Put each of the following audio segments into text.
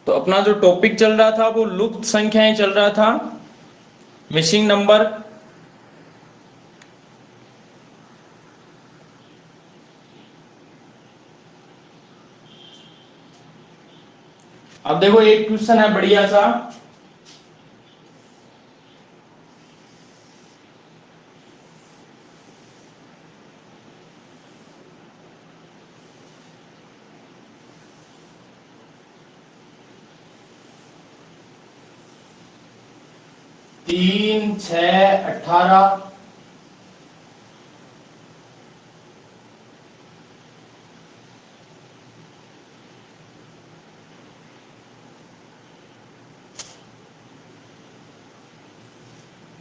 तो अपना जो टॉपिक चल रहा था वो लुप्त संख्याएं चल रहा था, मिसिंग नंबर। अब देखो एक क्वेश्चन है बढ़िया सा। तीन, 6, 18।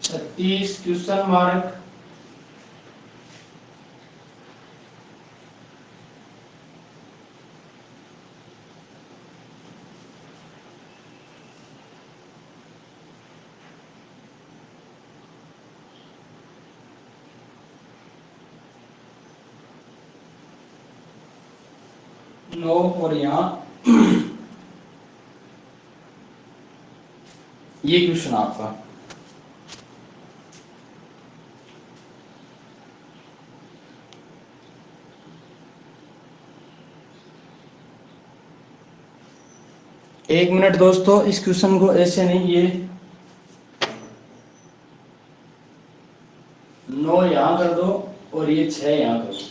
छत्तीस क्वेश्चन मार्क। नो, और यहाँ ये क्वेश्चन आपका। एक मिनट दोस्तों, इस क्वेश्चन को ऐसे नहीं, ये 9 यहां कर दो और ये 6 यहां कर दो।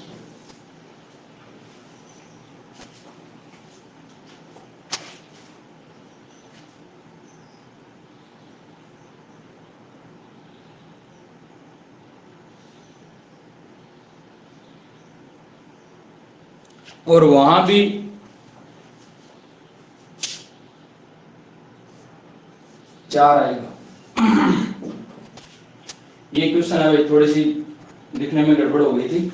और वहां भी 4 आएगा। ये क्वेश्चन है भाई, थोड़ी सी लिखने में गड़बड़ हो गई थी।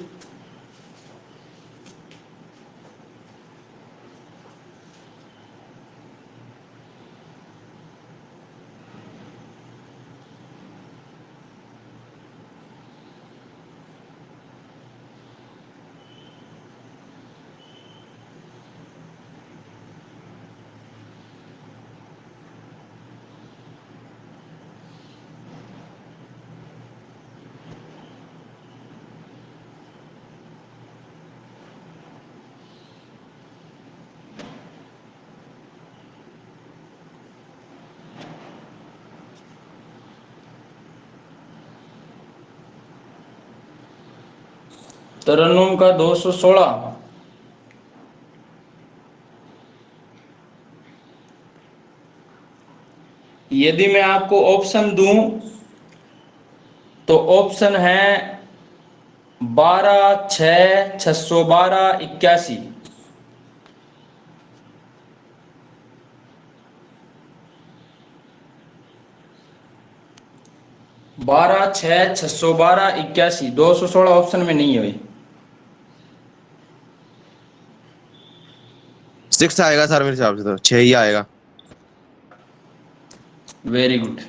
तरन्नुम का 216। यदि मैं आपको ऑप्शन दूं तो ऑप्शन है 12, 6, 612, 81। 12, 6, 612, 81। 216 ऑप्शन में नहीं है भाई। 6 आएगा सर, मेरे हिसाब से तो 6 ही आएगा। Very good.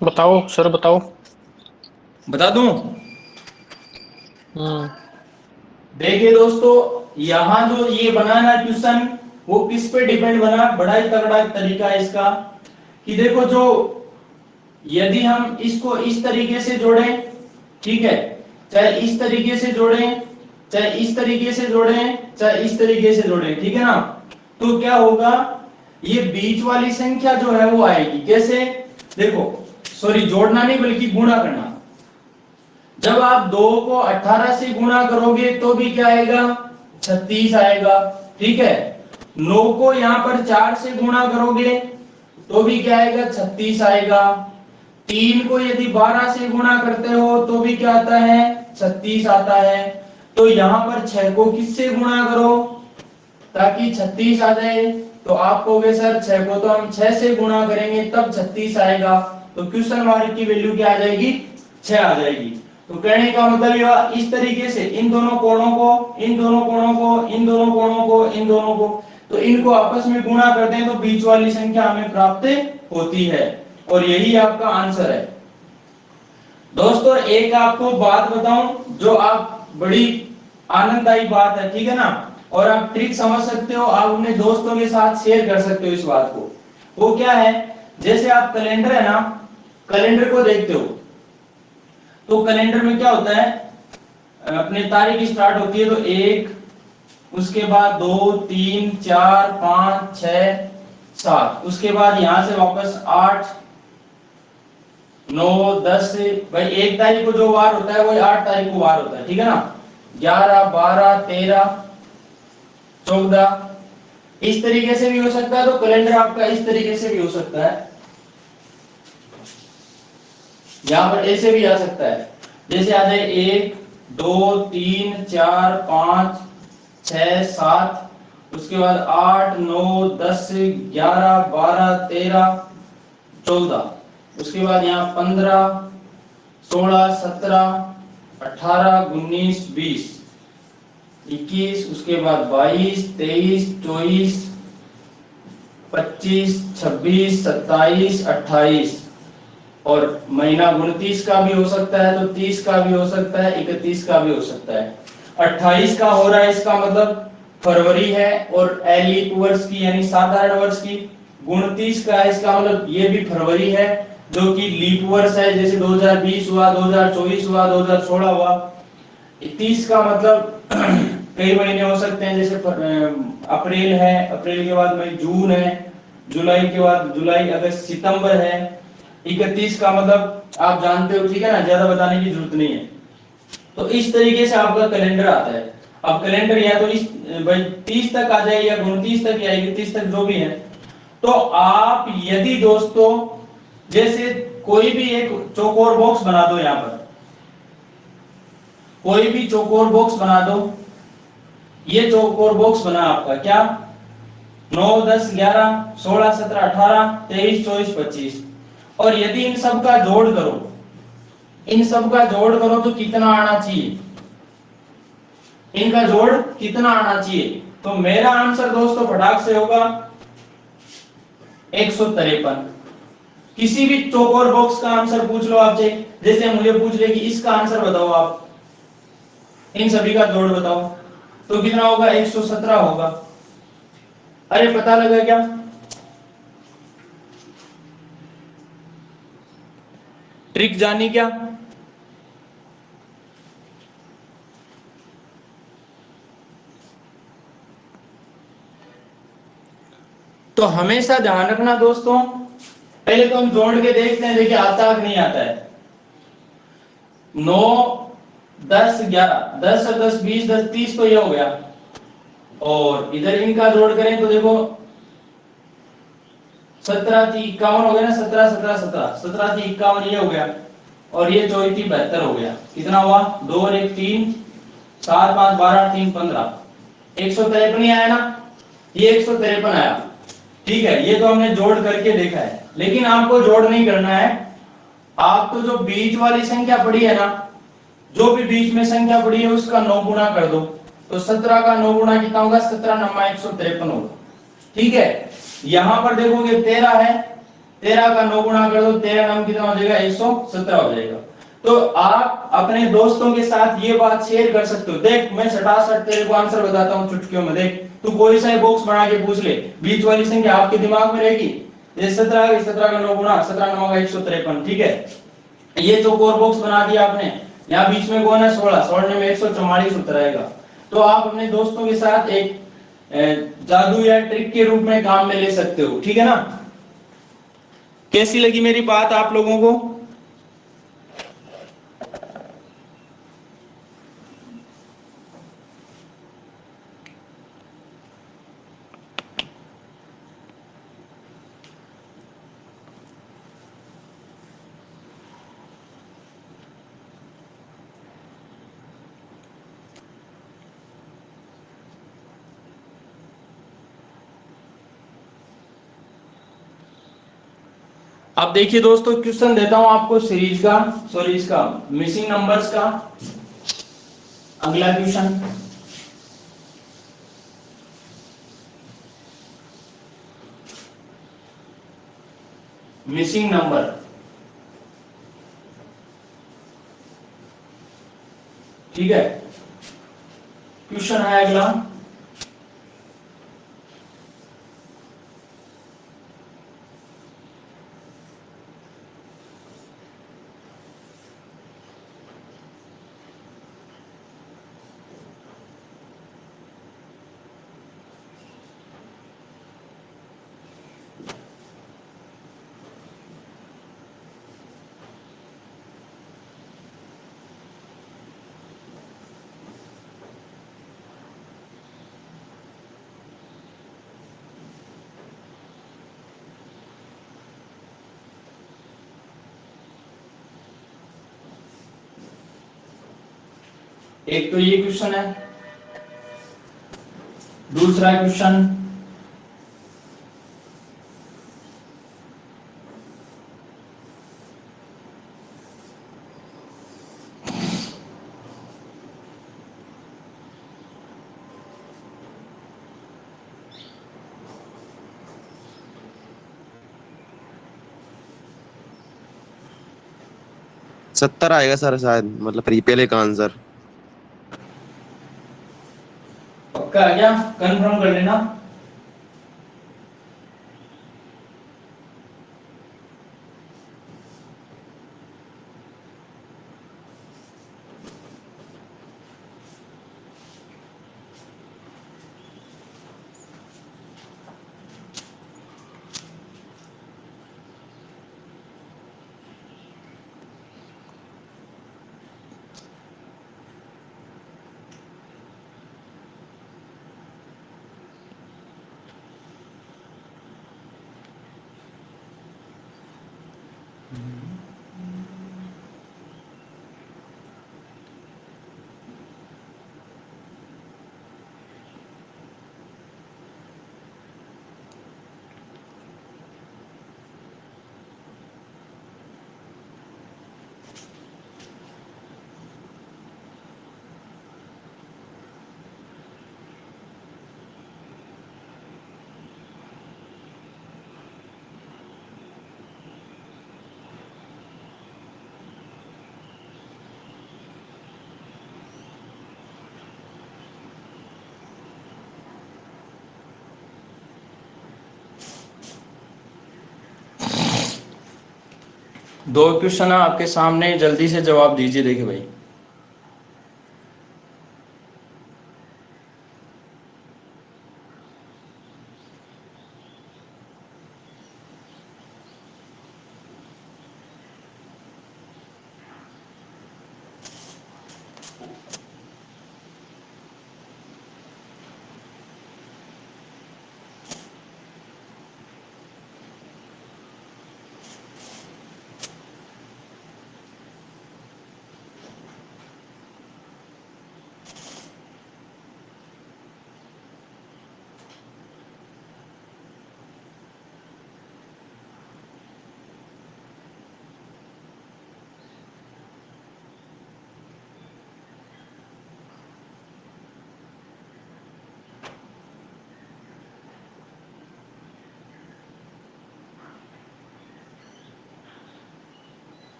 बताओ सर, बताओ। बता दूं? हम्म। देखिए दोस्तों, यहां जो ये बना ना क्वेश्चन, वो किस पे डिपेंड बना, बड़ा ही तगड़ा तरीका है इसका। कि देखो, जो यदि हम इसको इस तरीके से जोड़ें, ठीक है, चाहे इस तरीके से जोड़ें, चाहे इस तरीके से जोड़ें, चाहे इस तरीके से जोड़ें, ठीक है ना, तो क्या होगा, ये बीच वाली संख्या जो है वो आएगी। कैसे? देखो, सॉरी, जोड़ना नहीं बल्कि गुणा करना। जब आप 2 को 18 से गुणा करोगे तो भी क्या आएगा, 36 आएगा, ठीक है। 9 को यहां पर 4 से गुणा करोगे तो भी क्या आएगा, 36 आएगा। 3 को यदि 12 से गुणा करते हो तो भी क्या आता है, 36 आता है। तो यहां पर 6 को किससे गुणा करो ताकि 36 आ जाए, तो आप कहोगे सर 6 को तो हम 6 से गुणा करेंगे तब 36 आएगा, तो क्वेश्चन मार्क की वैल्यू क्या आ जाएगी, 6 आ जाएगी। तो कहने का मतलब यह इस तरीके से इन दोनों कोणों को, इन दोनों कोणों को, इन दोनों कोणों को, इन दोनों को, तो इनको आपस में गुणा करते हैं तो बीच वाली संख्या हमें प्राप्त होती है, और यही आपका आंसर है। दोस्तों एक आपको बात बताऊं जो आप बड़ी आनंददायी बात है, ठीक है ना, और आप ट्रिक समझ सकते हो, आप अपने दोस्तों के साथ शेयर कर सकते हो इस बात को। वो क्या है, जैसे आप कैलेंडर है ना, कैलेंडर को देखते हो तो कैलेंडर में क्या होता है, अपनी तारीख स्टार्ट होती है तो 1, उसके बाद 2, 3, 4, 5, 6, 7, उसके बाद यहां से वापस 8, 9, 10, भाई 1 तारीख को जो वार होता है वही 8 तारीख को वार होता है, ठीक है ना, 11, 12, 13, 14, इस तरीके से भी हो सकता है। तो कैलेंडर आपका इस तरीके से भी हो सकता है, यहां पर ऐसे भी आ सकता है, जैसे आ जाए 1, 2, 3, 4, 5, 6, 7, उसके बाद 8, 9, 10, 11, 12, 13, 14, उसके बाद यहाँ 15, 16, 17, 18, 19, 20, 21, उसके बाद 22, 23, 24, 25, 26, 27, 28, और महीना 29 का भी हो सकता है, तो 30 का भी हो सकता है, 31 का भी हो सकता है। 28 का हो रहा है इसका मतलब फरवरी है, और लीप वर्ष की यानी साधारण वर्ष की। 29 का है इसका मतलब ये भी फरवरी है जो कि लीप वर्ष है, जैसे 2020 हुआ, 2024 हुआ, 2016 हुआ। 30 का मतलब कई महीने हो सकते हैं, जैसे अप्रैल है, अप्रैल के बाद मई, जून है, जुलाई के बाद जुलाई, अगस्त, सितंबर है। 31 का मतलब आप जानते हो, ठीक है ना, ज्यादा बताने की जरूरत नहीं है। तो इस तरीके से आपका कैलेंडर आता है। अब कैलेंडर या तो इस भाई 30 तक आ जाए या 29 तक या 31 तक, जो भी है। तो आप यदि दोस्तों जैसे कोई भी एक चौकोर बॉक्स बना दो, यहां पर कोई भी चौकोर बॉक्स बना दो, ये चौकोर बॉक्स बना आपका क्या, 9, 10, 11, 16, 17, 18, 23, 24, 25, और यदि इन सब का जोड़ करो, इन सब का जोड़ करो तो कितना आना चाहिए, इनका जोड़ कितना आना चाहिए, तो मेरा आंसर दोस्तों फटाक से होगा 153। किसी भी चौकोर बॉक्स का आंसर पूछ लो आपसे, जैसे मुझे पूछ ले कि इसका आंसर बताओ आप, इन सभी का जोड़ बताओ, तो कितना होगा, 117 होगा। अरे पता लगा क्या, ट्रिक जानी क्या, तो हमेशा ध्यान रखना दोस्तों, पहले तो हम जोड़ के देखते हैं, देखिए आता कि नहीं आता है। 9, 10, 11, 10 और 10, 20, 10, 30, तो ये हो गया, और इधर इनका जोड़ करें तो देखो 17 थी 51 हो गया ना, 17, 17, 17, 17 थी 51, ये हो गया, और ये 24 थी 72 हो गया। कितना हुआ, 2 और 1 3, 7, 5, 12, 3, 15, 153 ही आया ना, ये 153 आया। ठीक है, ये तो हमने जोड़ करके देखा है, लेकिन आपको जोड़ नहीं करना है, आप तो जो बीच वाली संख्या पड़ी है ना, जो भी बीच में संख्या पड़ी है उसका 9 गुना कर दो, तो 17 का 9 गुना कितना होगा, 17 9 153 होगा। ठीक है, यहां पर देखोगे 13 है, 13 का 9 गुना कर दो, 13 नाम कितना हो जाएगा, 117 हो जाएगा। तो आप अपने दोस्तों के साथ ये बात शेयर कर सकते हो, देख मैं सटासट तेरे को आंसर बताता हूँ चुटकियों में, देख तू कोई सा बॉक्स बना के पूछ ले, बीच वाली संख्या आपके दिमाग में रहेगी, ये 17, 17 का 9 गुना, 17 9 153। ठीक है, ये चौकोर बॉक्स बना दिया आपने, यहाँ बीच में कौन है, 16, 16 में 144 उत्तर आएगा। तो आप अपने दोस्तों के साथ एक जादू या ट्रिक के रूप में काम में ले सकते हो, ठीक है ना। कैसी लगी मेरी बात आप लोगों को, अब देखिए दोस्तों, क्वेश्चन देता हूं आपको सीरीज का, सॉरी इसका मिसिंग नंबर्स का। अगला क्वेश्चन, मिसिंग नंबर। ठीक है, क्वेश्चन है अगला, एक तो ये क्वेश्चन है, दूसरा क्वेश्चन, सत्तर आएगा सर शायद, मतलब पहले का आंसर। पक्का है क्या? कंफर्म कर लेना। दो क्वेश्चन है आपके सामने, जल्दी से जवाब दीजिए। देखिए भाई,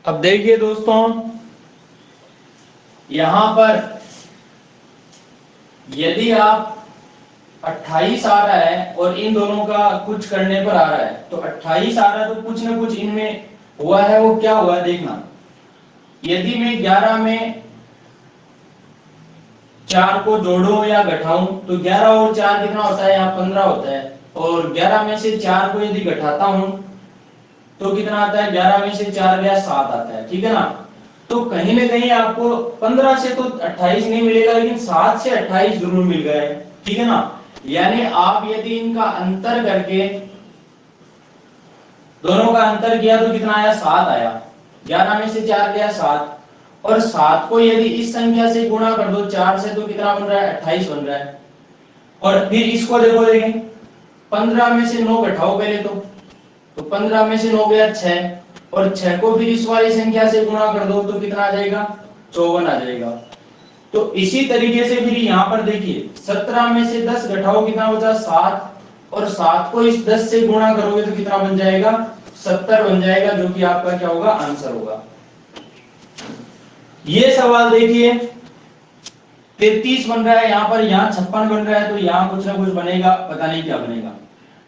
अब देखिए दोस्तों, यहां पर यदि आप 28 आ रहा है और इन दोनों का कुछ करने पर आ रहा है, तो 28 आ रहा है तो कुछ ना कुछ इनमें हुआ है। वो क्या हुआ है देखना। यदि मैं 11 में 4 को जोड़ूं या घटाऊं तो 11 और 4 कितना होता है? यहाँ 15 होता है। और 11 में से 4 को यदि घटाता हूं तो कितना आता है? 11 में से 4 गया 7 आता है। ठीक है ना। तो कहीं ना कहीं आपको 15 से तो 28 नहीं मिलेगा, लेकिन 7 से 28 जरूर मिल गए, ठीक है ना। यानी आप यदि इनका अंतर करके दोनों का अंतर किया तो कितना आया, 7 आया। 11 में से 4 गया 7, और 7 को यदि इस संख्या से गुणा कर दो 4 से तो कितना बन रहा है, 28 बन रहा है। और फिर इसको देखो, देखें 15 में से 9 घटाओ पहले तो 15 में से 9 गया 6, और 6 को फिर इस वाली संख्या से गुणा कर दो तो कितना आ जाएगा, 54 आ जाएगा। तो इसी तरीके से फिर यहाँ पर देखिए 17 में से 10 घटाओ कितना बचा, 7, और 7 को इस 10 से गुणा करोगे तो कितना बन जाएगा, 70 बन जाएगा, जो कि आपका क्या होगा, आंसर होगा। ये सवाल देखिए 33 बन रहा है यहाँ पर, यहाँ 56 बन रहा है, तो यहाँ कुछ ना कुछ बनेगा, पता नहीं क्या बनेगा।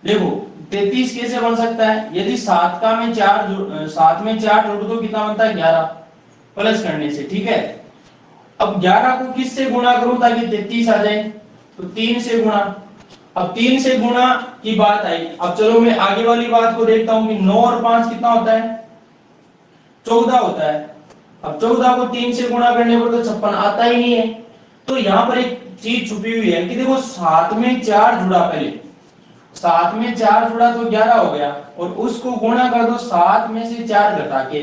देखो 33 कैसे बन सकता है, यदि 7 में 4 जोड़ दो कितना बनता है, 11 प्लस करने से, ठीक है। अब 11 को किस से गुणा करूं ताकि 33 आ जाए, तो 3 से गुणा। अब 3 से गुणा की बात आई, अब चलो मैं आगे वाली बात को देखता हूं कि 9 और 5 कितना होता है, 14 होता है। अब 14 को 3 से गुणा करने पर तो 56 आता ही नहीं है। तो यहाँ पर एक चीज छुपी हुई है कि देखो 7 में 4 जुड़ा, पहले 7 में 4 जुड़ा तो 11 हो गया, और उसको गुणा कर दो 7 में से 4 घटा के,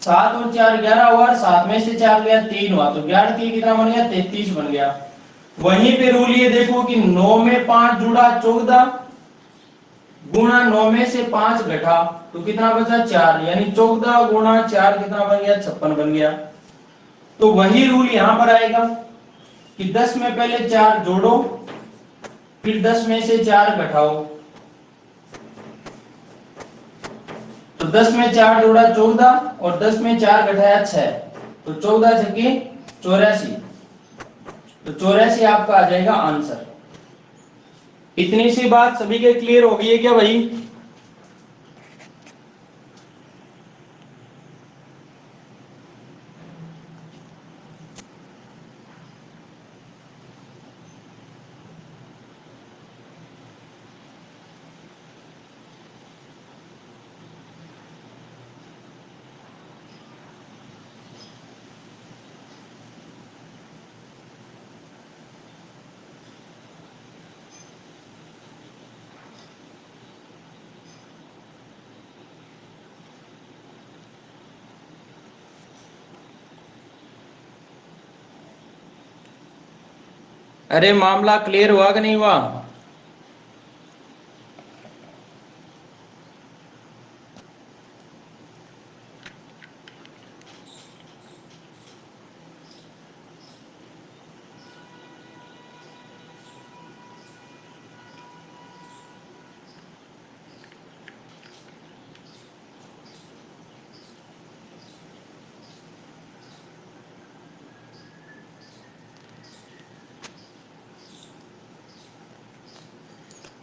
7 और 4 11 हुआ, 7 में से 4 गया 3 हुआ, तो 11 3 कितना बन गया, 33 बन गया। वहीं पे रूल ये देखो कि 9 में 5 जुड़ा 14 गुणा 9 में से 5 घटा तो कितना बचा, 4, यानी 14 गुणा 4 कितना बन गया, 56 बन गया। तो वही रूल यहां पर आएगा कि 10 में पहले 4 जोड़ो, फिर 10 में से 4 घटाओ, तो 10 में 4 जोड़ा 14, और 10 में 4 घटाया 6, तो 14 छक्के 84, तो 84 आपका आ जाएगा आंसर। इतनी सी बात सभी के क्लियर हो गई है क्या भाई? अरे मामला क्लियर हुआ कि नहीं हुआ?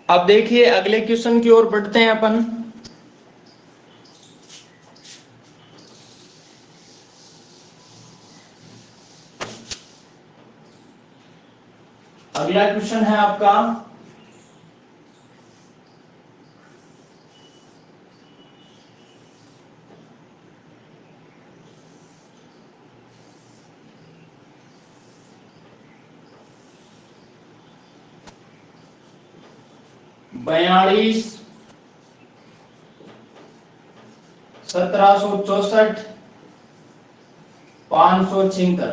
अब देखिए अगले क्वेश्चन की ओर बढ़ते हैं अपन। अगला क्वेश्चन है आपका बयालीस 1764 576।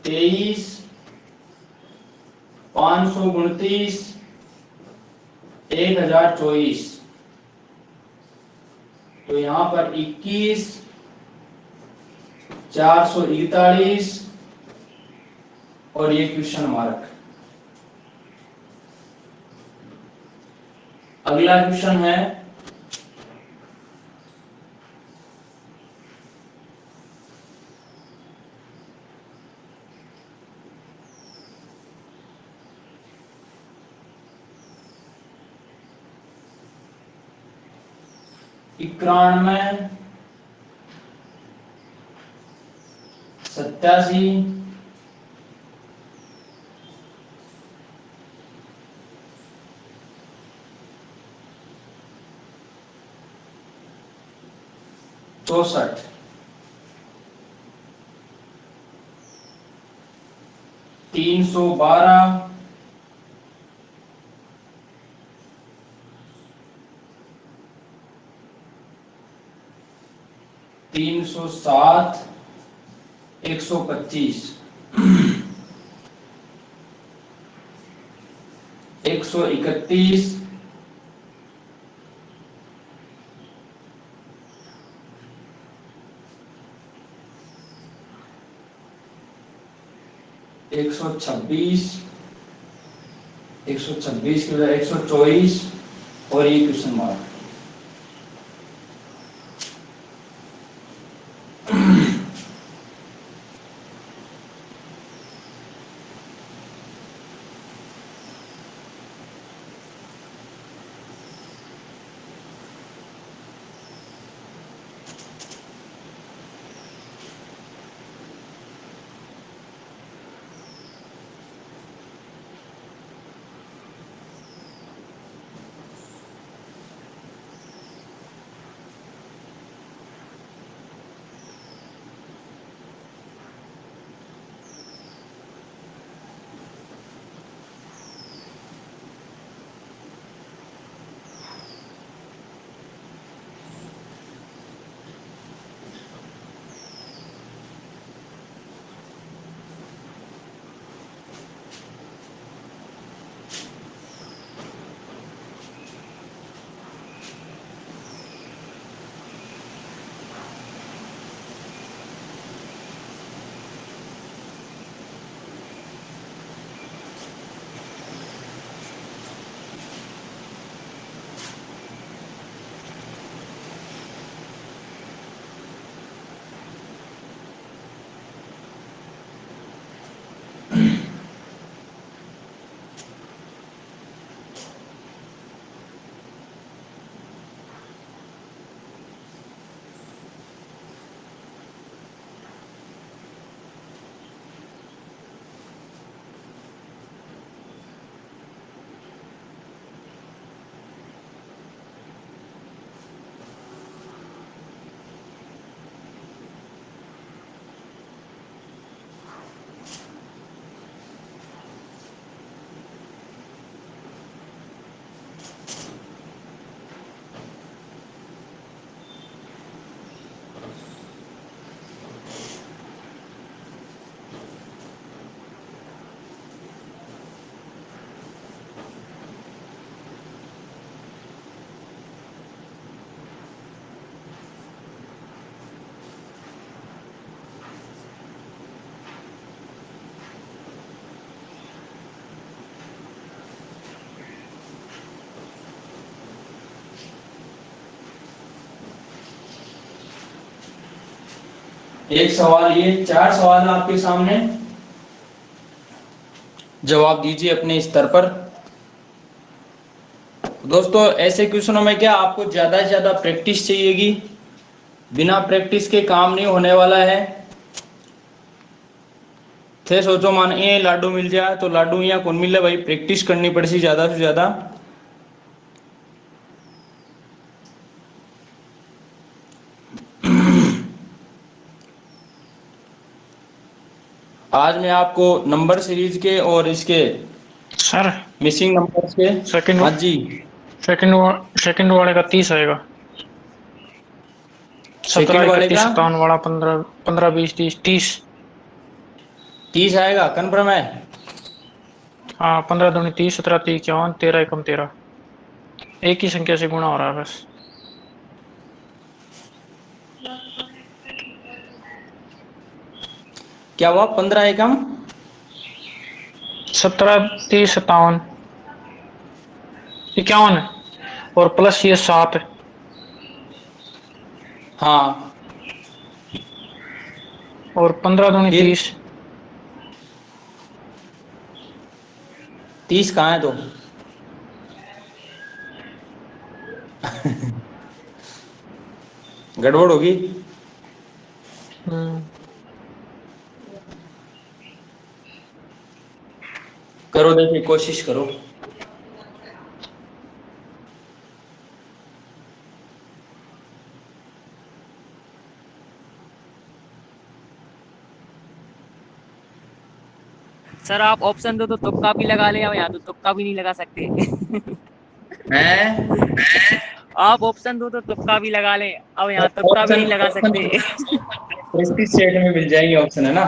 तेईस 529 1024, तो यहां पर 21 441 और ये क्वेश्चन मार्क। अगला क्वेश्चन है इक्यानवे 87 64, 312, 307, 125, 131, 126, 126 के बजाय 124 और ये क्वेश्चन मार्क। एक सवाल, ये 4 सवाल आपके सामने, जवाब दीजिए अपने स्तर पर। दोस्तों ऐसे क्वेश्चनों में क्या आपको ज्यादा से ज्यादा प्रैक्टिस चाहिएगी, बिना प्रैक्टिस के काम नहीं होने वाला है। थे सोचो मान ये लाडू मिल जाए तो लाडू यहाँ कौन मिले भाई, प्रैक्टिस करनी पड़ेगी ज्यादा से ज्यादा। आज मैं आपको नंबर सीरीज के और इसके सर मिसिंग नंबर्स के। सेकंड हाँ जी, सेकंड वाले का 30 आएगा। सेकंड 17, वाले 31, का 57 वाला 15, 15, 20, 30, 30। 30 आएगा, कन्फर्म है? हाँ, 15 दूनी 30, 17 30, 51, 13 एकम 13। एक ही संख्या से गुणा हो रहा है बस। क्या हुआ? 15 एकम 17, 30, 57, 51 और प्लस ये 7। हाँ, और 15 दूनी फिर 30। 30 कहाँ है तो? गड़बड़ होगी। करो, देखिए कोशिश करो। सर आप ऑप्शन दो तो तुक्का भी लगा ले, और यहाँ तो तुक्का भी नहीं लगा सकते। हैं? आप ऑप्शन दो तो तुक्का भी लगा ले, अब यहाँ तुक्का भी ऑप्शन नहीं लगा सकते। इसी स्टेट में मिल जाएंगे ऑप्शन, है ना।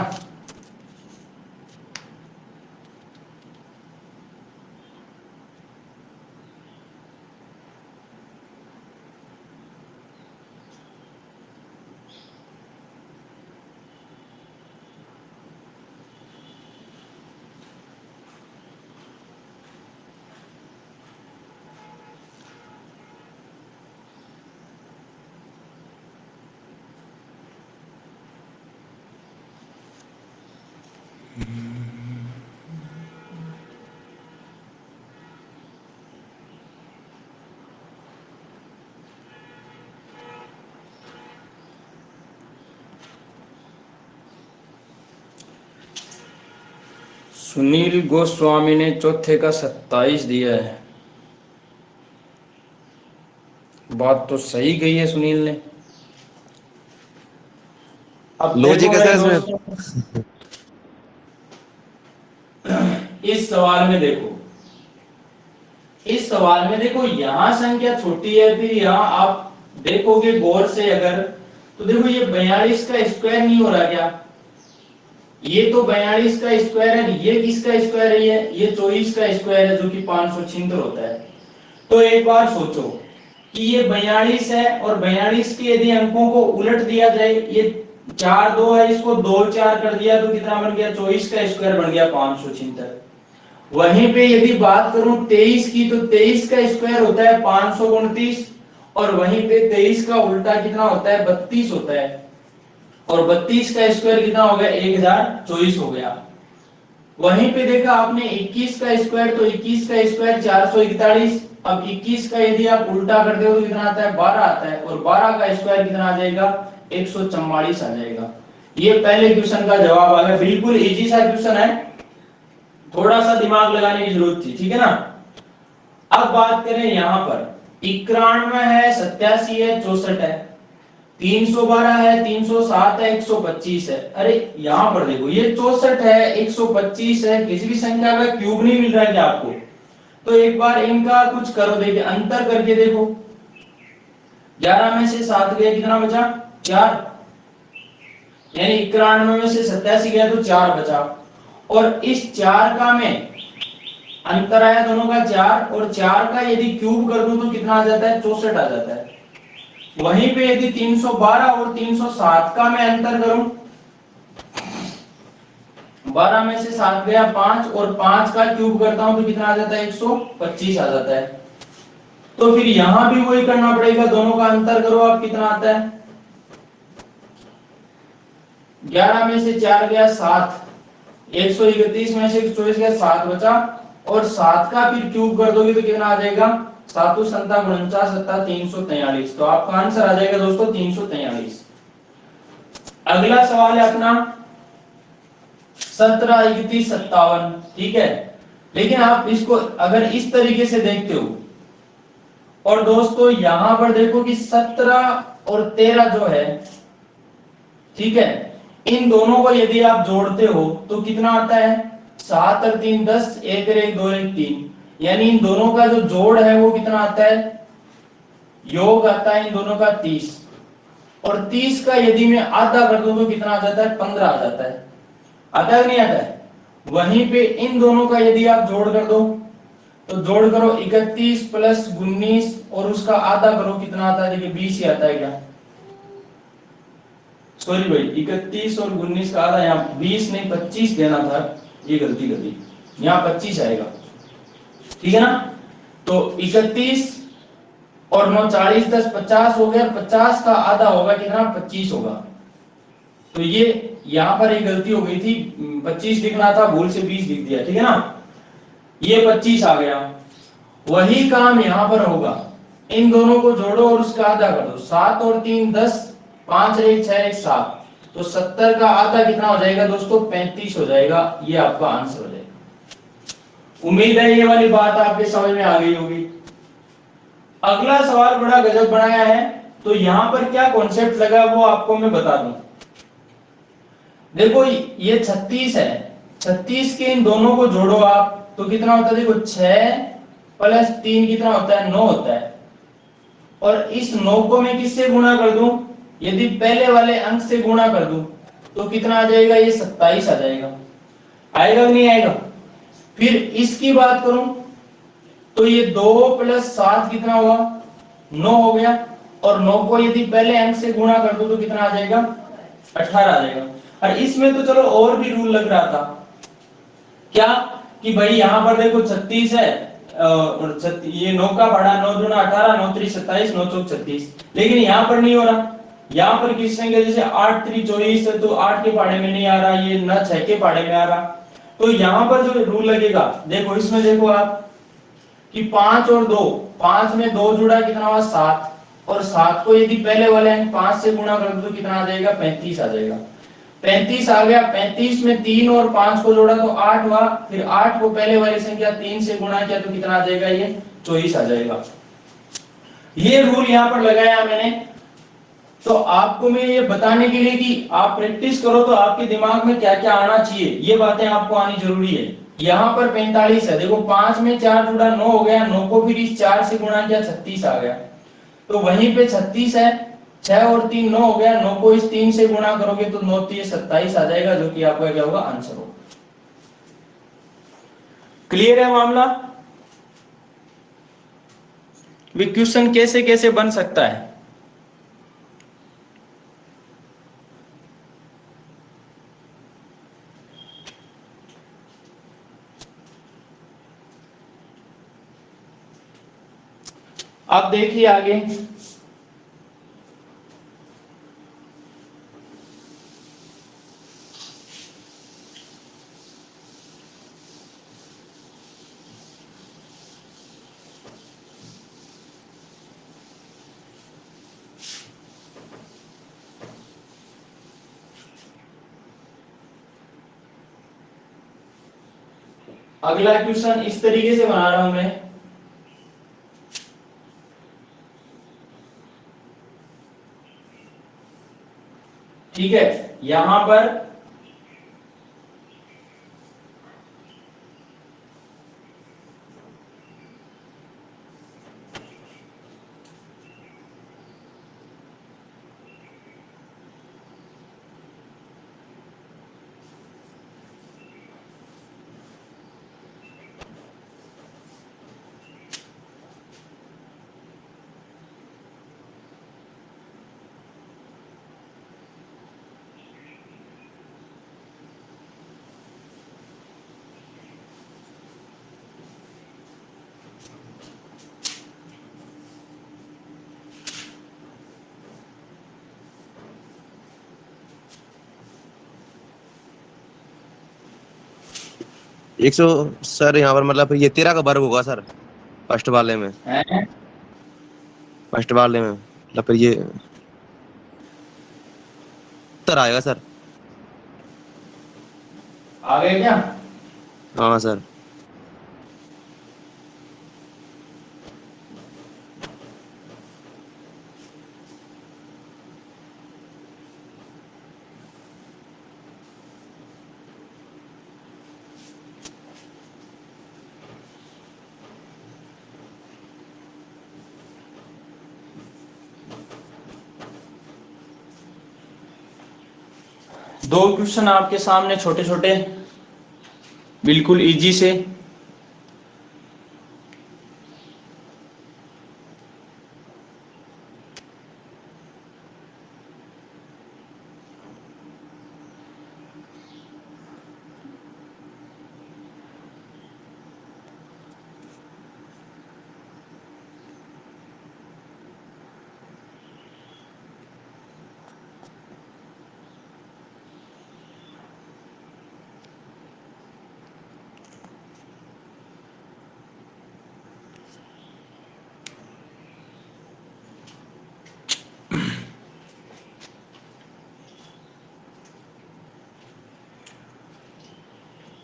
सुनील गोस्वामी ने चौथे का 27 दिया है। बात तो सही कही है सुनील ने। अब लॉजिक देखो है मेरे सर इसमें। दोस्तों, इस सवाल में देखो, इस सवाल में देखो यहाँ संख्या छोटी है, फिर यहाँ आप देखोगे गौर से अगर, तो देखो ये 42 का स्क्वायर नहीं हो रहा क्या? ये तो 42 का स्क्वायर है, ये किसका स्क्वायर है? ये 24 का स्क्वायर है, जो कि 576 होता है। तो एक बार सोचो कि ये 42 है, और 42 के यदि अंकों को उलट दिया जाए, ये 4 2 है, इसको 2 4 कर दिया तो कितना बन गया? 24 का स्क्वायर बन गया 576। वहीं पे यदि बात करूं 23 की, तो 23 का स्क्वायर होता है 529, और वहीं पे 23 का उल्टा कितना होता है? 32 होता है, और 32 का स्क्वायर कितना हो गया? 1024 हो गया। वहीं पे देखा आपने 21 का स्क्वायर, तो 21 का स्क्वायर 441। अब 21 का यदि आप उल्टा करते हो तो कितना आता है? 12 आता है, और 12 का स्क्वायर कितना आ जाएगा? 144 आ जाएगा। ये पहले क्वेश्चन का जवाब आ गया। बिल्कुल इजी सा क्वेश्चन है, थोड़ा सा दिमाग लगाने की जरूरत थी, ठीक है ना। अब बात करें यहाँ पर 91 है, 87 है, 64 है, 312 है, 307 है, 125 है। अरे यहां पर देखो, ये 64 है, 125 है, किसी भी संख्या का क्यूब नहीं मिल रहा है क्या आपको? तो एक बार इनका कुछ करो, देखिए अंतर करके देखो। 11 में से 7 गया, कितना बचा? 4। यानी 91 में से 87 गया तो 4 बचा, और इस 4 का में अंतर आया दोनों का 4, और 4 का यदि क्यूब कर दूं तो कितना आ जाता है? 64 आ जाता है। वहीं पे यदि 312 और 307 का मैं अंतर करूं, 12 में से 7 गया 5, और 5 का क्यूब करता हूं तो कितना आ जाता है? 125 आ जाता है। तो फिर यहां भी वही करना पड़ेगा, दोनों का अंतर करो आप, कितना आता है? 11 में से 4 गया 7, 131 में से 24 गया 7 बचा, और 7 का फिर क्यूब कर दोगे तो कितना आ जाएगा? 7 7 49 7 343। तो आपका आंसर आ जाएगा दोस्तों 343। अगला सवाल है अपना 17 31 57, ठीक है। लेकिन आप इसको अगर इस तरीके से देखते हो, और दोस्तों यहां पर देखो कि 17 और 13 जो है, ठीक है, इन दोनों को यदि आप जोड़ते हो तो कितना आता है? 7 और 3 10, 1 और 1 2 1 3। यानी इन दोनों का जो जोड़ है वो कितना आता है? योग आता है इन दोनों का 30, और 30 का यदि मैं आधा कर दूं तो कितना आ जाता है? 15 आ जाता है। आता है नहीं आता है? वहीं पे इन दोनों का यदि आप जोड़ कर दो, तो जोड़ करो 31 प्लस 19, और उसका आधा करो, कितना आता है? देखिए 20 ही आता है क्या? सॉरी भाई, 31 और 19 का आधा, यहाँ 20 नहीं 25 देना था, ये गलती कर दी, यहाँ 25 आएगा, ठीक है ना। तो 31 और 9 40 10 50 हो गया, 50 का आधा होगा कितना? 25 होगा। तो ये यहाँ पर एक गलती हो गई थी, 25 लिखना था, भूल से 20 लिख दिया, ठीक है ना। ये 25 आ गया। वही काम यहाँ पर होगा, इन दोनों को जोड़ो और उसका आधा कर दो। 7 और 3 10, 5 और 1 6 1 7, तो 70 का आधा कितना हो जाएगा दोस्तों? 35 हो जाएगा। ये आपका आंसर हो जाएगा। उम्मीद है ये वाली बात आपके समझ में आ गई होगी। अगला सवाल बड़ा गजब बनाया है, तो यहां पर क्या कॉन्सेप्ट लगा वो आपको मैं बता दूं। देखो ये 36 है, 36 के इन दोनों को जोड़ो आप तो कितना होता है, देखो 6 प्लस 3 कितना होता है, 9 होता है। और इस 9 को मैं किससे गुणा कर दूं, यदि पहले वाले अंक से गुणा कर दूं तो कितना आ जाएगा, ये 27 आ जाएगा। आएगा कि नहीं आएगा। फिर इसकी बात करूं तो ये 2 प्लस 7 कितना हुआ, 9 हो गया। और 9 को यदि पहले अंक से गुणा कर दो तो कितना आ जाएगा, 18 आ जाएगा। और इसमें तो चलो और भी रूल लग रहा था, क्या कि भाई यहां पर देखो 36 है और ये 9 का पढ़ा, 9 दूना 18, 9 3 27, 9 चौक 36। लेकिन यहां पर नहीं हो रहा, यहां पर किस संख्या, जैसे 8 3 24 है तो 8 के पढ़े में नहीं आ रहा, ये ना 6 के पढ़े में आ रहा। तो यहां पर जो रूल लगेगा, देखो इसमें देखो आप कि 5 और 2, 5 में 2 जुड़ा कितना हुआ, 7। और 7 को यदि पहले वाले अंक 5 से गुणा कर दो तो कितना आ जाएगा, 35 आ जाएगा। 35 आ गया। 35 में 3 और 5 को जोड़ा तो 8 हुआ। फिर 8 को पहले वाली संख्या 3 से गुणा किया तो कितना आ जाएगा, ये 24 आ जाएगा। ये रूल यहां पर लगाया मैंने, तो आपको मैं ये बताने के लिए कि आप प्रैक्टिस करो तो आपके दिमाग में क्या क्या आना चाहिए, ये बातें आपको आनी जरूरी है। यहां पर 45 है, देखो 5 में 4 जुड़ा 9 हो गया, 9 को फिर इस 4 से गुणा किया 36 आ गया। तो वहीं पे 36 है, 6 और 3 9 हो गया, 9 को इस 3 से गुणा करोगे तो 9 3 27 आ जाएगा, जो कि आपका क्या होगा, आंसर होगा। क्लियर है मामला। क्वेश्चन कैसे कैसे बन सकता है। अब देखिए आगे, अगला क्वेश्चन इस तरीके से बना रहा हूं मैं। ठीक है, यहां पर एक सौ सर यहाँ पर मतलब ये 13 का वर्ग होगा सर, फर्स्ट वाले में। है, फर्स्ट वाले में मतलब फिर ये 70 आएगा सर। आ गए क्या। हाँ सर। दो क्वेश्चन आपके सामने छोटे छोटे, बिल्कुल इजी से।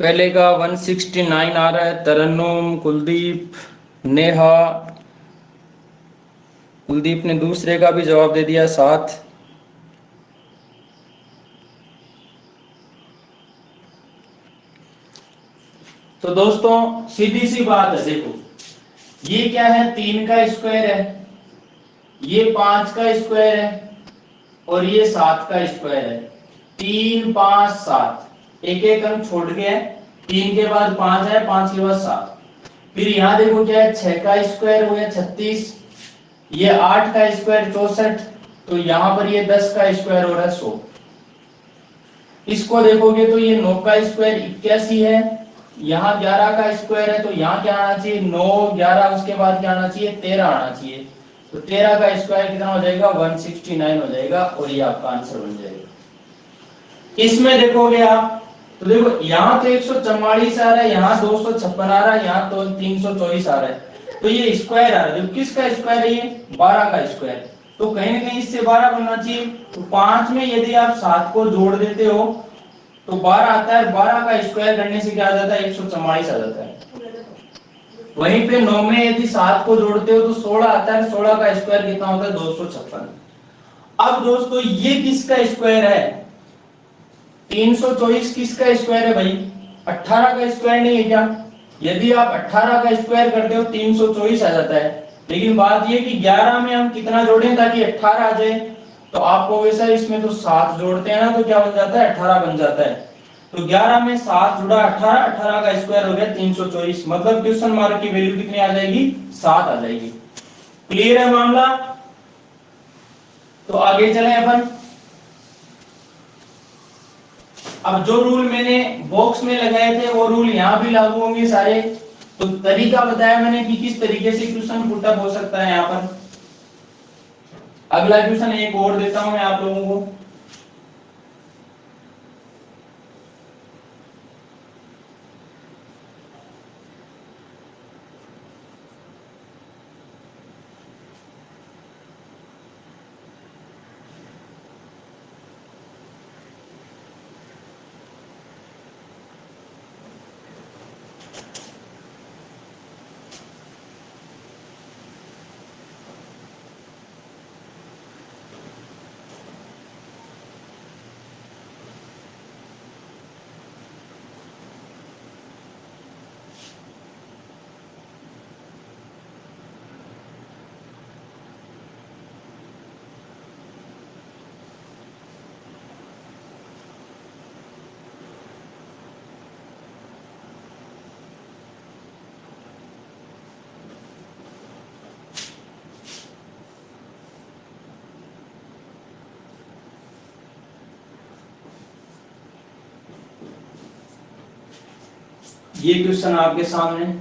पहले का 169 आ रहा है, तरन्नुम, कुलदीप, नेहा। कुलदीप ने दूसरे का भी जवाब दे दिया 7। तो दोस्तों सीधी सी बात है, देखो ये क्या है, 3 का स्क्वायर है, ये 5 का स्क्वायर है और ये 7 का स्क्वायर है। 3 5 7, एक एक अंक छोड़ के है, 3 के बाद 5 है, 5 के बाद 7। फिर यहाँ देखो क्या है, 6 का स्क्वायर हो गया 36, ये 8 का स्क्वायर 64, तो यहाँ पर ये 10 का स्क्वायर हो रहा है 100। इसको देखोगे तो ये 9 का स्क्वायर 81 है, यहाँ 11 का स्क्वायर है, तो यहाँ क्या आना चाहिए 9 11, उसके बाद क्या आना चाहिए 13 आना चाहिए। तो 13 का स्क्वायर कितना हो जाएगा 169 हो जाएगा और ये आपका आंसर बन जाएगा। इसमें देखोगे आप तो देखो यहाँ तो 144 आ रहा है, यहाँ 256 आ रहा है, यहाँ तो 324 आ रहा है, तो ये स्क्वायर आ रहा है। किसका स्क्वायर है ये 12 का स्क्वायर, तो कहीं ना कहीं इससे 12 बनना चाहिए। तो 5 में यदि आप 7 को जोड़ देते हो तो 12 आता है, 12 का स्क्वायर करने से क्या आ जाता है 144 आ जाता है। वहीं पे 9 में यदि 7 को जोड़ते हो तो 16 आता है, 16 का स्क्वायर कितना होता है 256। अब दोस्तों ये किसका स्क्वायर है 324, किसका स्क्वायर है भाई 18 का स्क्वायर नहीं है क्या। यदि आप 18 का स्क्वायर करते हो 324 आ जाता है, लेकिन बात ये कि 11 में हम कितना जोड़ें ताकि 18 आ जाए, तो आपको वैसा इसमें तो 7 जोड़ते हैं ना, तो क्या बन जाता है 18 बन जाता है। तो 11 में 7 जुड़ा 18, 18 का स्क्वायर हो गया 324, मतलब क्वेश्चन मार्क की वैल्यू कितनी आ जाएगी 7 आ जाएगी। क्लियर है मामला। तो आगे चलें अपन। अब जो रूल मैंने बॉक्स में लगाए थे वो रूल यहाँ भी लागू होंगे सारे। तो तरीका बताया मैंने कि किस तरीके से क्वेश्चन पुटअप हो सकता है यहाँ पर। अगला क्वेश्चन एक और देता हूं मैं आप लोगों को। ये क्वेश्चन आपके सामने।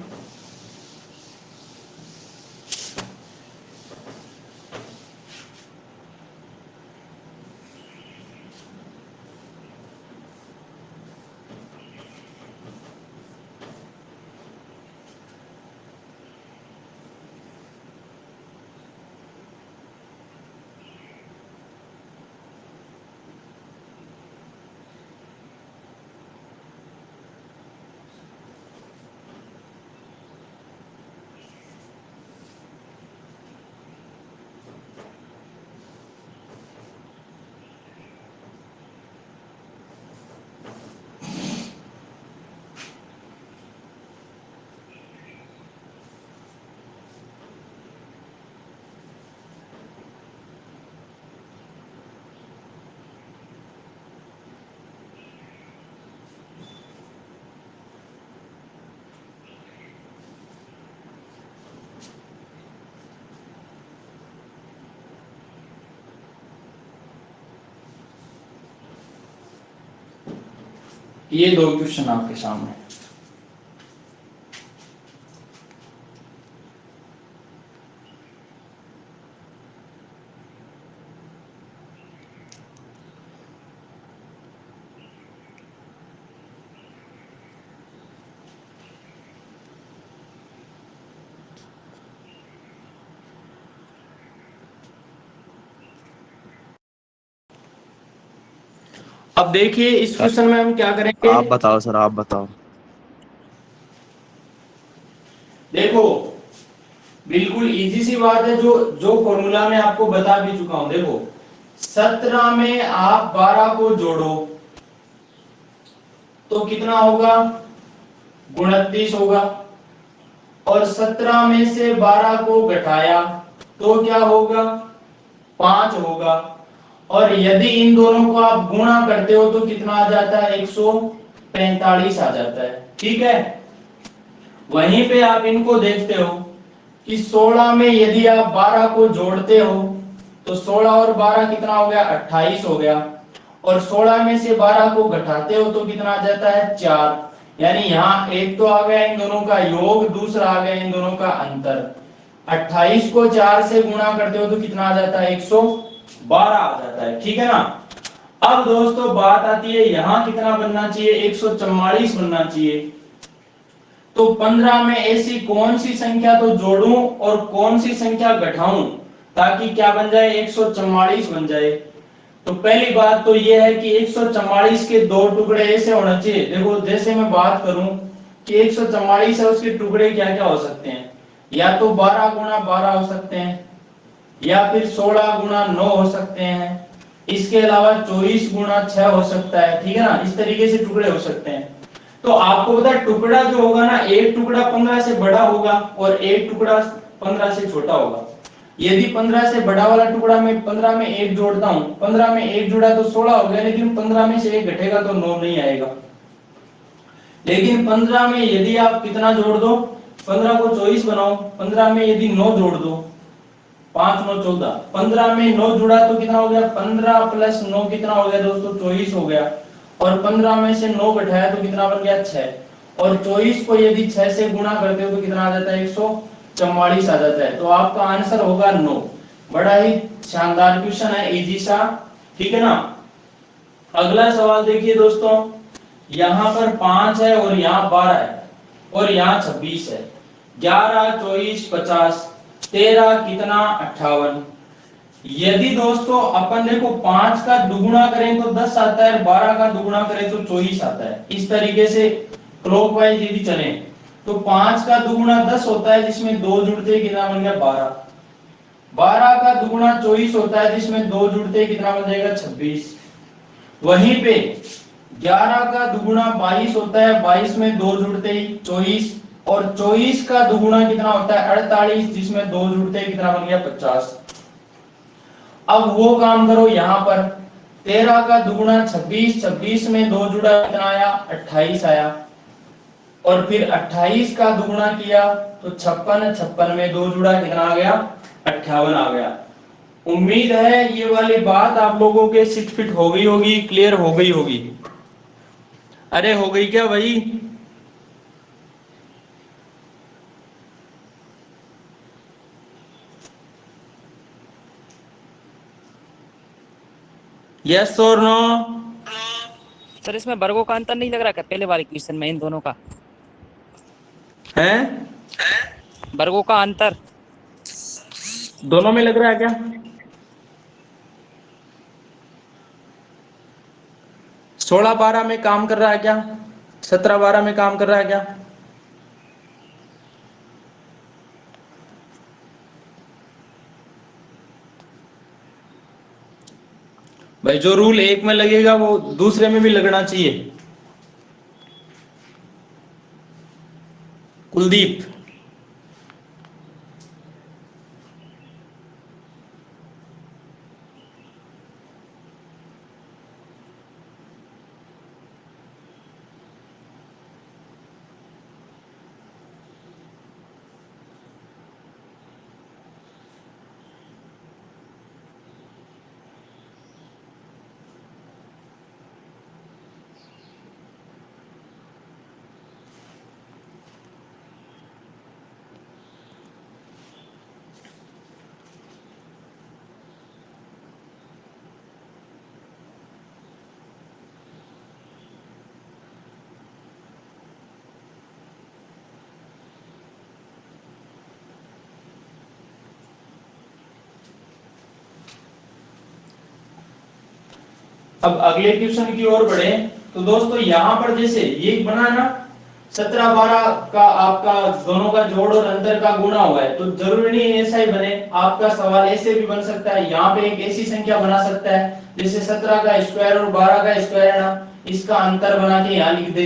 ये 2 क्वेश्चन आपके सामने। अब देखिए इस क्वेश्चन में हम क्या करेंगे। आप बताओ सर, आप बताओ। देखो बिल्कुल इजी सी बात है, जो जो फॉर्मूला मैं आपको बता भी चुका हूं। देखो 17 में आप 12 को जोड़ो तो कितना होगा 29 होगा, और 17 में से 12 को घटाया तो क्या होगा, 5 होगा, और यदि इन दोनों को आप गुणा करते हो तो कितना आ जाता है, 145 आ जाता है। ठीक है, वहीं पे आप इनको देखते हो कि 16 में यदि आप 12 को जोड़ते हो तो 16 और 12 कितना हो गया, 28 हो गया, और 16 में से 12 को घटाते हो तो कितना आ जाता है, 4। यानी यहाँ एक तो आ गया इन दोनों का योग, दूसरा आ गया इन दोनों का अंतर। 28 को 4 से गुणा करते हो तो कितना आ जाता है, 112 आ जाता है। ठीक है ना। अब दोस्तों बात आती है यहाँ कितना बनना चाहिए, 144 बनना चाहिए। तो 15 में ऐसी कौन सी संख्या तो जोड़ूं और कौन सी संख्या घटाऊं ताकि क्या बन जाए, 144 बन जाए। तो पहली बात तो यह है कि 144 के दो टुकड़े ऐसे होना चाहिए। देखो जैसे मैं बात करूं कि 144 है, उसके टुकड़े क्या क्या हो सकते हैं, या तो 12 गुणा 12 हो सकते हैं, या फिर 16 गुणा 9 हो सकते हैं, इसके अलावा 24 गुणा 6 हो सकता है। ठीक है ना, इस तरीके से टुकड़े हो सकते हैं। तो आपको पता है टुकड़ा जो होगा ना, एक टुकड़ा 15 से बड़ा होगा और एक टुकड़ा 15 से छोटा होगा। यदि 15 से बड़ा वाला टुकड़ा मैं 15 में 1 जोड़ता हूं, 15 में 1 जोड़ा तो 16 हो गया, लेकिन 15 में से 1 घटेगा तो 9 नहीं आएगा। लेकिन 15 में यदि आप कितना जोड़ दो, 15 को 24 बनाओ, 15 में यदि 9 जोड़ दो, 5 9 14, 15 में 9 जुड़ा तो कितना हो गया, 15 प्लस 9 कितना हो गया दोस्तों, 24 हो गया, और 15 में से 9 घटाया तो कितना बन गया, 6, और 24 को यदि 6 से गुणा करते हो तो कितना आ जाता है, 144 आ जाता है। तो आपका आंसर होगा 9। बड़ा ही शानदार क्वेश्चन है, इजी सा। ठीक है ना। अगला सवाल देखिए दोस्तों, यहाँ पर 5 है और यहाँ 12 है और यहाँ 26 है। 11 24 50, 13 कितना 58। यदि दोस्तों अपन देखो 5 का दुगुना करें तो 10 आता है, 12 का दुगुना करें तो 24 आता है। इस तरीके से क्लॉकवाइज यदि चलें तो 5 का दुगुना 10 होता है जिसमें 2 जुड़ते ही कितना बन गया, 12। 12 का दुगुना 24 होता है जिसमें 2 जुड़ते ही कितना बन जाएगा, 26। वहीं पे 11 का दुगुना 22 होता है, 22 में 2 जुड़ते ही 24, और 24 का दुगुना कितना होता है, 48, जिसमें 2 जुड़ते ही कितना बन गया, 50। अब वो काम करो, यहाँ पर 13 का दुगुना 26, 26 में 2 जुड़ा कितना आया, 28 आया, और फिर 28 का दुगुना किया तो 56, 56 में 2 जुड़ा कितना आ गया, 58 आ गया। उम्मीद है ये वाली बात आप लोगों के सिट फिट हो गई होगी, क्लियर हो गई होगी। अरे हो गई क्या भाई? यस और नो? सर इसमें वर्गों का अंतर नहीं लग रहा क्या पहले वाले क्वेश्चन में इन दोनों का? है वर्गों का अंतर दोनों में लग रहा है क्या? सोलह 12 में काम कर रहा है क्या? 17 12 में काम कर रहा है क्या? भाई जो रूल एक में लगेगा वो दूसरे में भी लगना चाहिए। कुलदीप, अब अगले क्वेश्चन की ओर बढ़े तो दोस्तों यहाँ पर जैसे ये बना ना 17 12 का आपका दोनों का जोड़ और अंतर का गुणा हुआ है, तो जरूरी नहीं ऐसा ही बने, आपका सवाल ऐसे भी बन सकता है। यहाँ पे एक ऐसी संख्या बना सकता है जैसे 17 का स्क्वायर और 12 का स्क्वायर है ना, इसका अंतर बना के यहाँ लिख दे,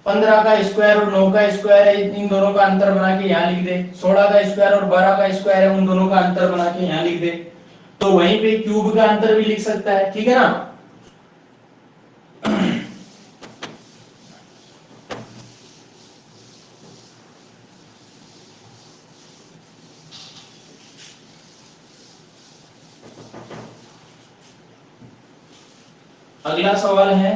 15 का स्क्वायर और 9 का स्क्वायर है, इन दोनों का अंतर बना के यहाँ लिख दे। 16 का स्क्वायर और 12 का स्क्वायर है, उन दोनों का अंतर बना के यहाँ लिख दे। तो वहीं पे क्यूब का अंतर भी लिख सकता है, ठीक है ना। अगला सवाल है,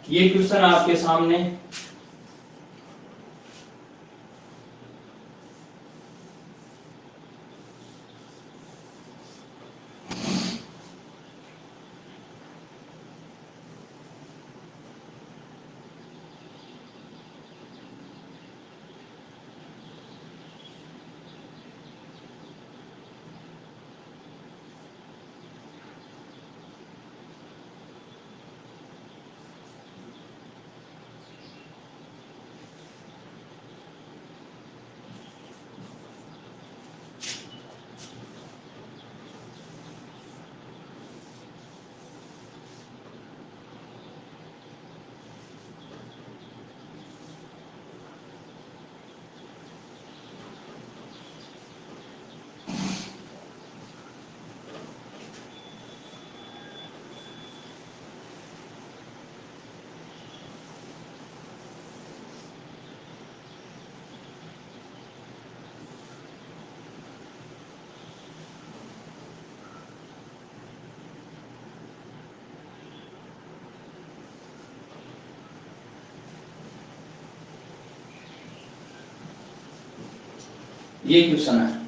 ये क्वेश्चन आपके सामने। ये क्वेश्चन है।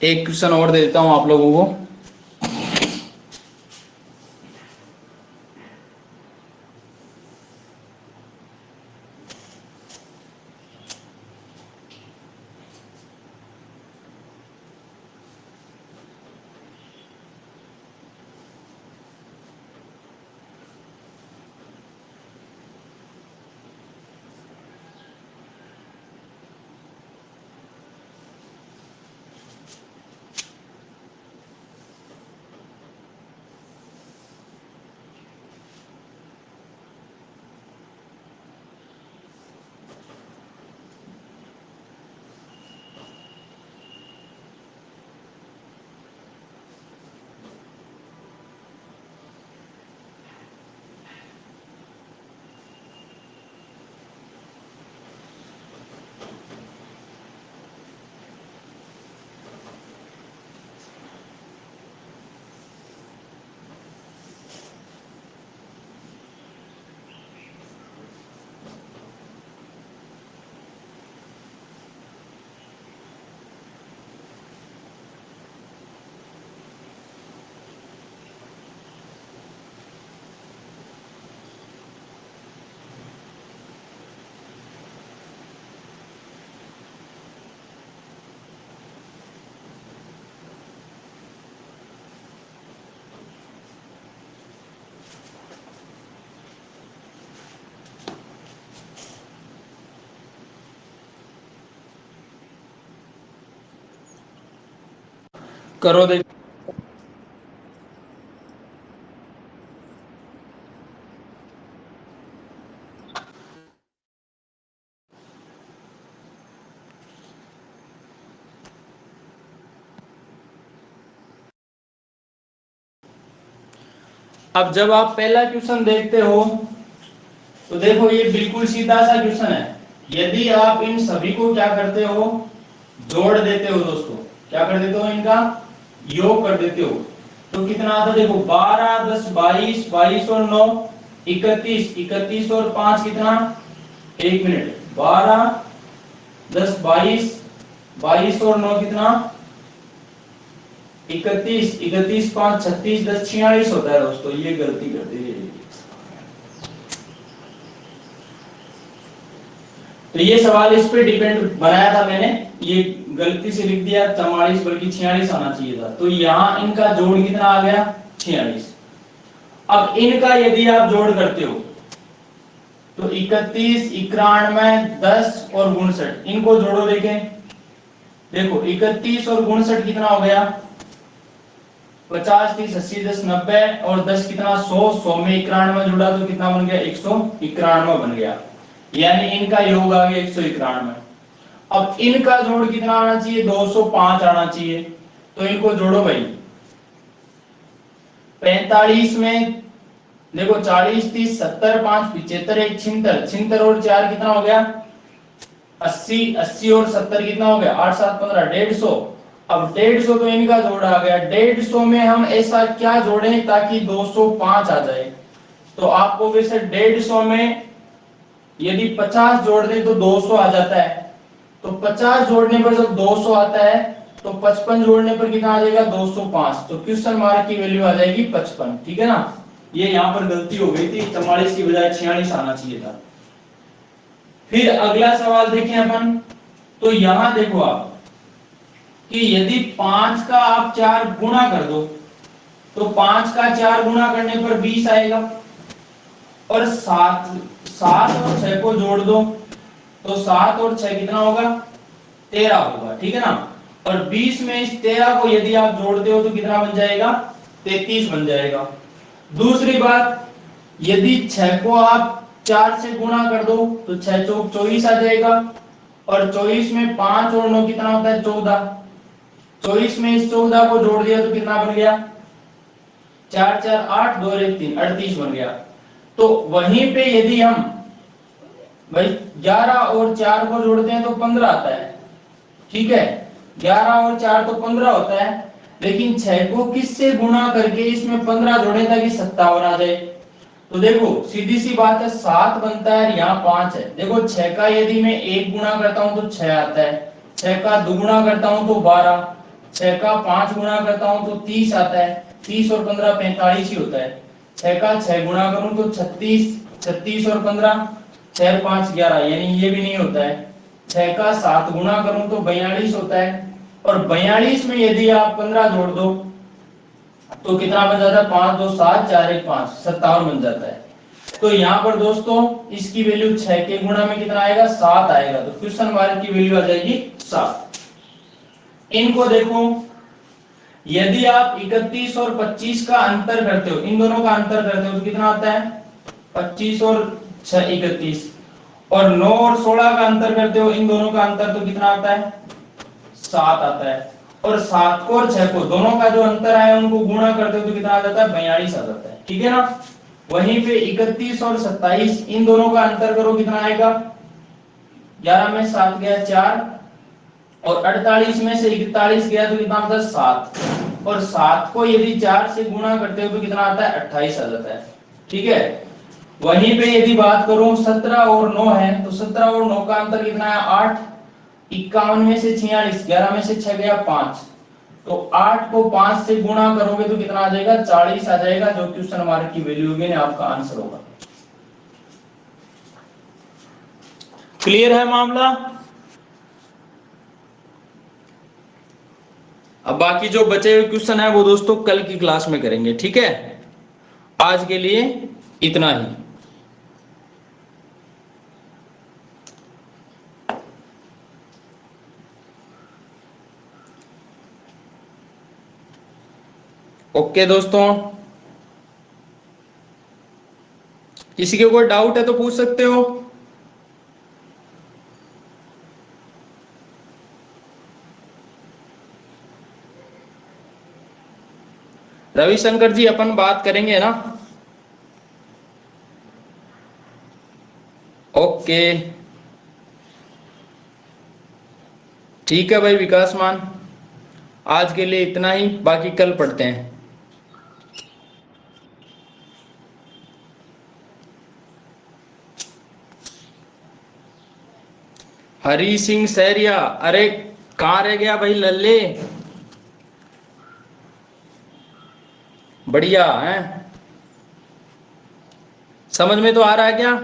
एक क्वेश्चन और दे देता हूं आप लोगों को। करो देख। अब जब आप पहला क्वेश्चन देखते हो तो देखो ये बिल्कुल सीधा सा क्वेश्चन है। यदि आप इन सभी को क्या करते हो, जोड़ देते हो दोस्तों, क्या कर देते हो, इनका योग कर देते हो, तो कितना आता है देखो, 12 10 22, 22 और 9 31, 31 और 5 कितना, 1 मिनट, 12 10 22, 22 और 9 कितना, 31, 31 5 36, 10 46 होता है दोस्तों। ये गलती करते हैं, तो ये सवाल इस पे डिपेंड बनाया था मैंने, ये गलती से लिख दिया 44 बल्कि 46 आना चाहिए था। तो यहाँ इनका जोड़ कितना आ गया, 46। अब इनका यदि आप जोड़ करते हो तो 31 91 10 और 59, इनको जोड़ो देखें। देखो 31 और 59 कितना हो गया, 50 30 80 10 90 और 10 कितना 100, 100 में 91 जुड़ा तो कितना बन गया, 191 बन गया, यानी इनका योग आ गया 191। अब इनका जोड़ कितना आना चाहिए, 205 आना चाहिए। तो इनको जोड़ो भाई, 45 में देखो 40 30 70 5 75 1 76, 76 और 4 कितना हो गया, 80, 80 और 70 कितना हो गया, 8 7 15, 150। अब 150 तो इनका जोड़ आ गया। 150 में हम ऐसा क्या जोड़ें ताकि 205 आ जाए, तो आपको वैसे 150 में यदि 50 जोड़ दें तो 200 आ जाता है। तो 50 जोड़ने पर जब 200 आता है तो 55 जोड़ने पर कितना आ जाएगा, 205। तो क्वेश्चन मार्क की वैल्यू आ जाएगी 55, ठीक है ना। ये यहाँ पर गलती हो गई थी, 44 की बजाय 46 आना चाहिए था। फिर अगला सवाल देखें अपन, तो यहां देखो आप कि यदि 5 का आप 4 गुणा कर दो तो 5 का 4 गुणा करने पर 20 आएगा, और 7 और 6 को जोड़ दो तो 7 और 6 कितना होगा, 13 होगा, ठीक है ना। और 20 में इस 13 को यदि आप जोड़ते हो तो कितना बन जाएगा, 33 बन जाएगा। दूसरी बात, यदि 6 को आप 4 से गुणा कर दो तो 6 चौक 24 आ जाएगा, और 24 में 5 और 9 कितना होता है, 14। 24 में इस 14 को जोड़ दिया तो कितना बन गया, 4 4 8 2 1 3, 38 बन गया। तो वहीं पे यदि हम भाई 11 और 4 को जोड़ते हैं तो 15 आता है, ठीक है, 11 और 4 तो 15 होता है, लेकिन 6 को किससे गुणा करके इसमें 15 जोड़े ताकि 57 आ जाए। तो देखो सीधी सी बात है, 7 बनता है, यहाँ 5 है। देखो 6 का यदि मैं 1 गुणा करता हूं तो 6 आता है, 6 का 2 गुणा करता हूं तो 12, 6 का 5 गुणा करता हूं तो 30 आता है, 30 और 15 45 ही होता है। 6 का 6 गुणा करूं तो 36, 36 और 15 6 5 11, यानी ये भी नहीं होता है। 6 का 7 गुणा करूं तो 42 होता है, और 42 में यदि आप 15 जोड़ दो तो कितना बन जाता है, 5 2 7 4 1 5, 57 बन जाता है। तो यहाँ पर दोस्तों इसकी वैल्यू 6 के गुणा में कितना आएगा, 7 आएगा। तो क्वेश्चन मार्क की वैल्यू आ जाएगी 7। इनको देखो, यदि आप 31 और 25 का अंतर करते हो, इन दोनों का अंतर करते हो तो कितना आता है, 25 और 6 31, और 9 और 16 का अंतर करते हो, इन दोनों का अंतर तो कितना आता है, 7 आता है। और 7 को और 6 को दोनों का जो अंतर है उनको गुणा करते हो तो कितना आ जाता है, 42 आ जाता है, ठीक है ना। वहीं पे 31 और 27, इन दोनों का अंतर करो कितना आएगा, 11 में 7 गया 4, और 48 में से 41 गया तो कितना आता है, 7, और 7 को यदि 4 से गुणा करते हो तो कितना आता है, 28 आ जाता है, ठीक है। वहीं पे यदि बात करूं 17 और 9 है, तो 17 और 9 का अंतर कितना है, 8, 51 में से 46, 11 में से 6 गया 5, तो 8 को 5 से गुणा करोगे तो कितना आ जाएगा, 40 आ जाएगा, जो क्वेश्चन मार्क की वैल्यू होगी ना आपका आंसर होगा। क्लियर है मामला। अब बाकी जो बचे हुए क्वेश्चन है वो दोस्तों कल की क्लास में करेंगे, ठीक है। आज के लिए इतना ही। ओके दोस्तों, किसी के कोई डाउट है तो पूछ सकते हो। रविशंकर जी अपन बात करेंगे ना। ओके ठीक है भाई विकासमान, आज के लिए इतना ही, बाकी कल पढ़ते हैं। हरी सिंह सहरिया, अरे कहाँ रह गया भाई लल्ले, बढ़िया है, समझ में तो आ रहा है क्या?